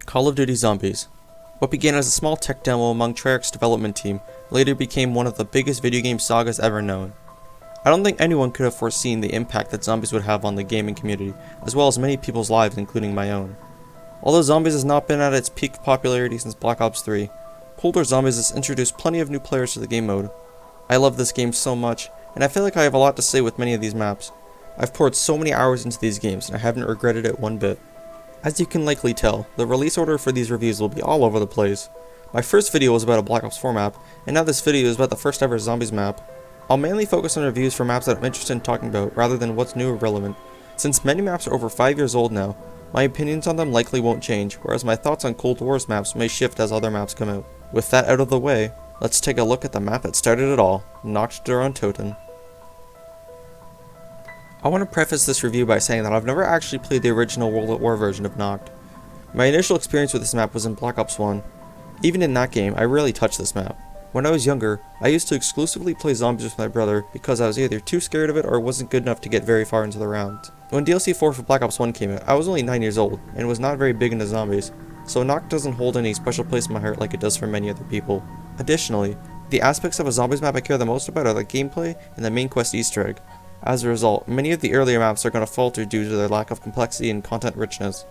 Call of Duty Zombies. What began as a small tech demo among Treyarch's development team later became one of the biggest video game sagas ever known. I don't think anyone could have foreseen the impact that zombies would have on the gaming community, as well as many people's lives including my own. Although Zombies has not been at its peak popularity since Black Ops 3, Cold War Zombies has introduced plenty of new players to the game mode. I love this game so much, and I feel like I have a lot to say with many of these maps. I've poured so many hours into these games, and I haven't regretted it one bit. As you can likely tell, the release order for these reviews will be all over the place. My first video was about a Black Ops 4 map, and now this video is about the first ever Zombies map. I'll mainly focus on reviews for maps that I'm interested in talking about, rather than what's new or relevant. Since many maps are over 5 years old now, my opinions on them likely won't change, whereas my thoughts on Cold War's maps may shift as other maps come out. With that out of the way, let's take a look at the map that started it all, Nacht der Untoten. I want to preface this review by saying that I've never actually played the original World at War version of Nacht. My initial experience with this map was in Black Ops 1. Even in that game, I rarely touched this map. When I was younger, I used to exclusively play Zombies with my brother because I was either too scared of it or wasn't good enough to get very far into the rounds. When DLC 4 for Black Ops 1 came out, I was only 9 years old and was not very big into zombies, so Nacht doesn't hold any special place in my heart like it does for many other people. Additionally, the aspects of a Zombies map I care the most about are the gameplay and the main quest Easter egg. As a result, many of the earlier maps are going to falter due to their lack of complexity and content richness.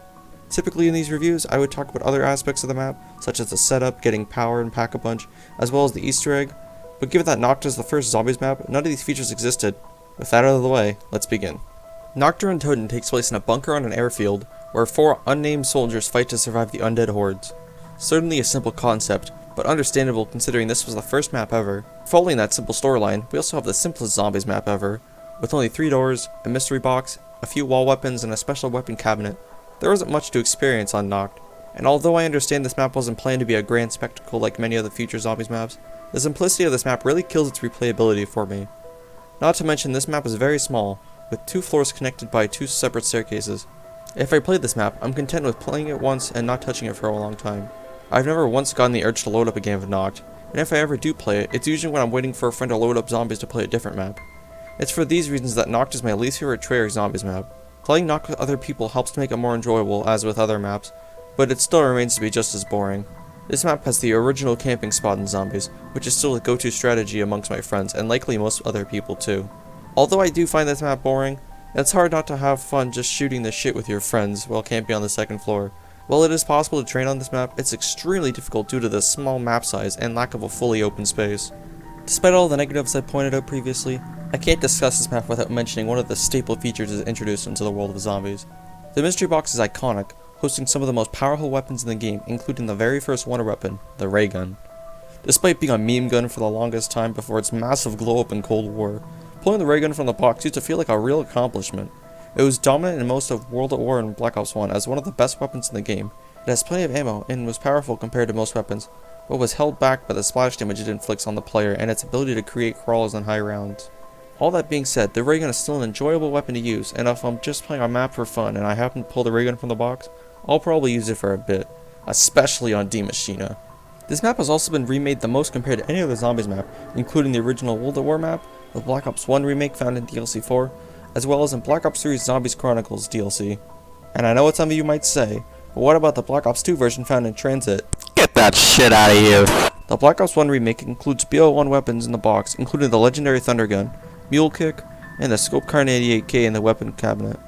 Typically in these reviews, I would talk about other aspects of the map, such as the setup, getting power and pack-a-punch, as well as the Easter egg, but given that Nacht is the first Zombies map, none of these features existed. With that out of the way, let's begin. Nacht der Untoten takes place in a bunker on an airfield, where 4 unnamed soldiers fight to survive the undead hordes. Certainly a simple concept, but understandable considering this was the first map ever. Following that simple storyline, we also have the simplest Zombies map ever, with only 3 doors, a mystery box, a few wall weapons, and a special weapon cabinet. There wasn't much to experience on Nacht, and although I understand this map wasn't planned to be a grand spectacle like many of the future Zombies maps, the simplicity of this map really kills its replayability for me. Not to mention this map is very small, with 2 floors connected by 2 separate staircases. If I played this map, I'm content with playing it once and not touching it for a long time. I've never once gotten the urge to load up a game of Nacht, and if I ever do play it, it's usually when I'm waiting for a friend to load up Zombies to play a different map. It's for these reasons that Nacht is my least favorite Treyarch Zombies map. Playing Nacht with other people helps to make it more enjoyable as with other maps, but it still remains to be just as boring. This map has the original camping spot in Zombies, which is still a go-to strategy amongst my friends and likely most other people too. Although I do find this map boring, it's hard not to have fun just shooting the shit with your friends while camping on the 2nd floor. While it is possible to train on this map, it's extremely difficult due to the small map size and lack of a fully open space. Despite all the negatives I pointed out previously, I can't discuss this map without mentioning one of the staple features it introduced into the world of Zombies. The mystery box is iconic, hosting some of the most powerful weapons in the game, including the very first wonder weapon, the ray gun. Despite being a meme gun for the longest time before its massive glow up in Cold War, pulling the ray gun from the box used to feel like a real accomplishment. It was dominant in most of World at War and Black Ops 1 as one of the best weapons in the game. It has plenty of ammo and was powerful compared to most weapons, but was held back by the splash damage it inflicts on the player and its ability to create crawls on high rounds. All that being said, the ray gun is still an enjoyable weapon to use, and if I'm just playing a map for fun and I happen to pull the ray gun from the box, I'll probably use it for a bit, especially on D Machina. This map has also been remade the most compared to any other Zombies map, including the original World at War map, the Black Ops 1 remake found in DLC 4, as well as in Black Ops 3's Zombies Chronicles DLC. And I know what some of you might say, but what about the Black Ops 2 version found in Transit? Get that shit out of here! The Black Ops 1 remake includes BO1 weapons in the box, including the legendary Thunder Gun, Mule Kick, and the Scope Car 88K in the weapon cabinet.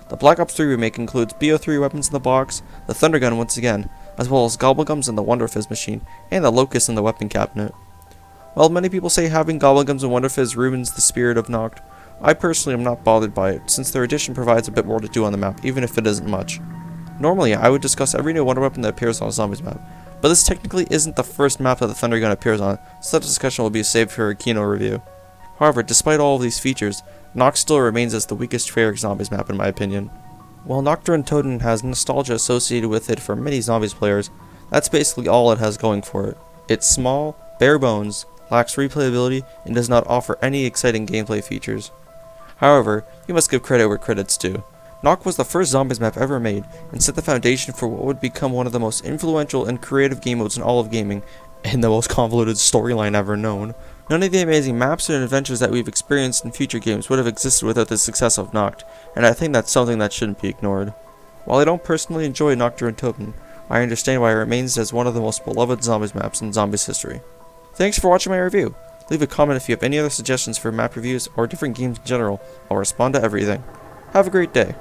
The Black Ops 3 remake includes BO3 weapons in the box, the Thunder Gun once again, as well as Gobblegums in the Wonder Fizz machine, and the Locust in the weapon cabinet. While many people say having Gobblegums and Wonder Fizz ruins the spirit of Nacht, I personally am not bothered by it, since their addition provides a bit more to do on the map, even if it isn't much. Normally, I would discuss every new wonder weapon that appears on a Zombies map, but this technically isn't the first map that the Thunder Gun appears on, so that discussion will be saved for a Kino review. However, despite all of these features, Nacht still remains as the weakest Treyarch Zombies map in my opinion. While Nacht der Untoten has nostalgia associated with it for many Zombies players, that's basically all it has going for it. It's small, bare bones, lacks replayability, and does not offer any exciting gameplay features. However, you must give credit where credit's due. Nacht was the first Zombies map ever made, and set the foundation for what would become one of the most influential and creative game modes in all of gaming, and the most convoluted storyline ever known. None of the amazing maps and adventures that we've experienced in future games would have existed without the success of Nacht, and I think that's something that shouldn't be ignored. While I don't personally enjoy Nacht der Untoten, I understand why it remains as one of the most beloved Zombies maps in Zombies history. Thanks for watching my review. Leave a comment if you have any other suggestions for map reviews or different games in general. I'll respond to everything. Have a great day.